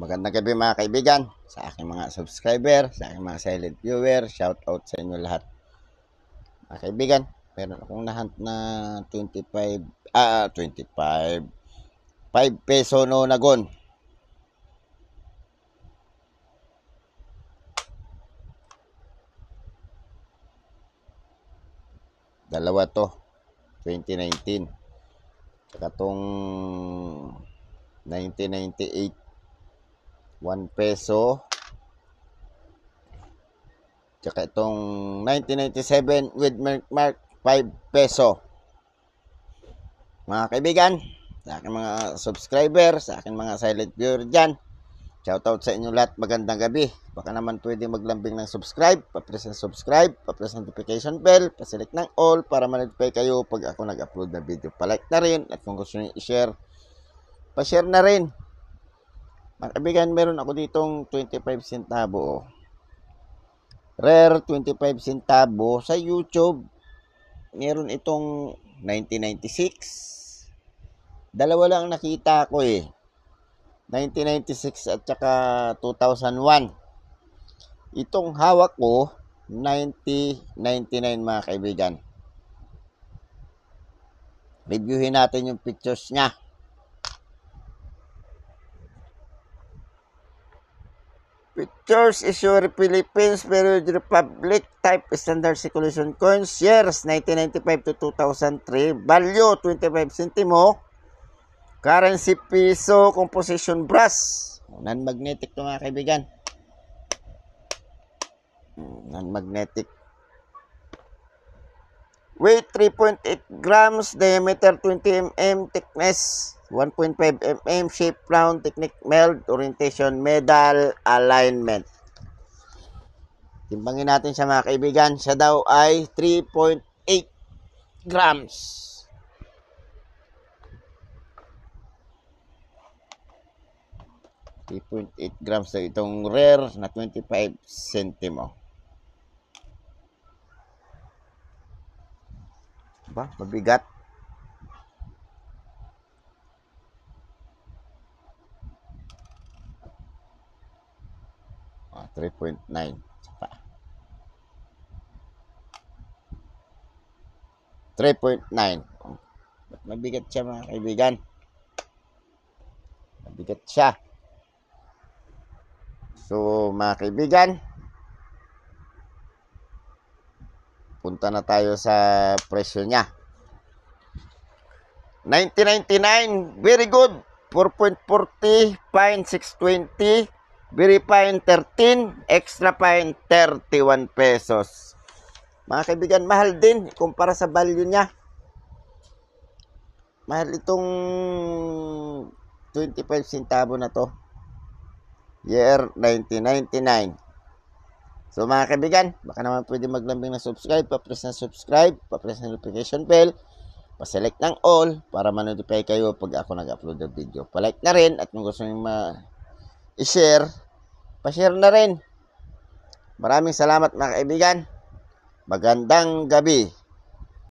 Magandang gabi mga kaibigan, sa aking mga subscriber, sa aking mga silent viewer, shout out sa inyo lahat. Mga kaibigan, meron akong nahunt na 5 peso no nagon. Dalawa to, 2019. Saka tong 1998, 1 peso. Tsaka itong 1997 with mark 5 peso. Mga kaibigan, sa aking mga subscriber, sa aking mga silent viewer dyan, shoutout sa inyo lahat, magandang gabi. Baka naman pwede maglambing ng subscribe, pa-press ng subscribe, pa-press notification bell, pa-select ng all para ma-notify kayo pag ako nag-upload na video. Pa-like na rin at kung gusto nyo i-share, pa-share na rin. Mga kaibigan, meron ako ditong 25 centavo. Rare 25 centavo sa YouTube. Meron itong 1996. Dalawa lang nakita ko 1996 at saka 2001. Itong hawak ko 1999 mga kaibigan. Reviewin natin yung pictures niya. Pictures issue Philippines Period Republic Type Standard Circulation Coins Years 1995 to 2003. Value 25 centimo. Currency piso. Composition brass. Non-magnetic to mga kaibigan. Non-magnetic. Weight 3.8 grams. Diameter 20 mm. Thickness 1.5 mm. Shape round. Technique meld. Orientation medal. Alignment. Timbangin natin siya mga kaibigan. Siya daw ay 3.8 grams. grams na itong rare na 25 centimo. Ba, mabigat. Ah, 3.9. Pa. 3.9. Mabigat siya mga kaibigan. Mabigat siya. So mga kaibigan, punta na tayo sa presyo niya. 1999, very good. 4.40, fine 620, very fine 13, extra fine 31 pesos. Mga kaibigan, mahal din kumpara sa value niya. Mahal itong 25 centavo na to. Year 1999. So mga kaibigan, baka naman pwede maglambing na subscribe, pa-press na subscribe, pa-press na notification bell, pa-select ng all para ma-notify kayo pag ako nag-upload ng video. Pa-like na rin at kung gusto nyo i-share, pa-share na rin. Maraming salamat mga kaibigan. Magandang gabi.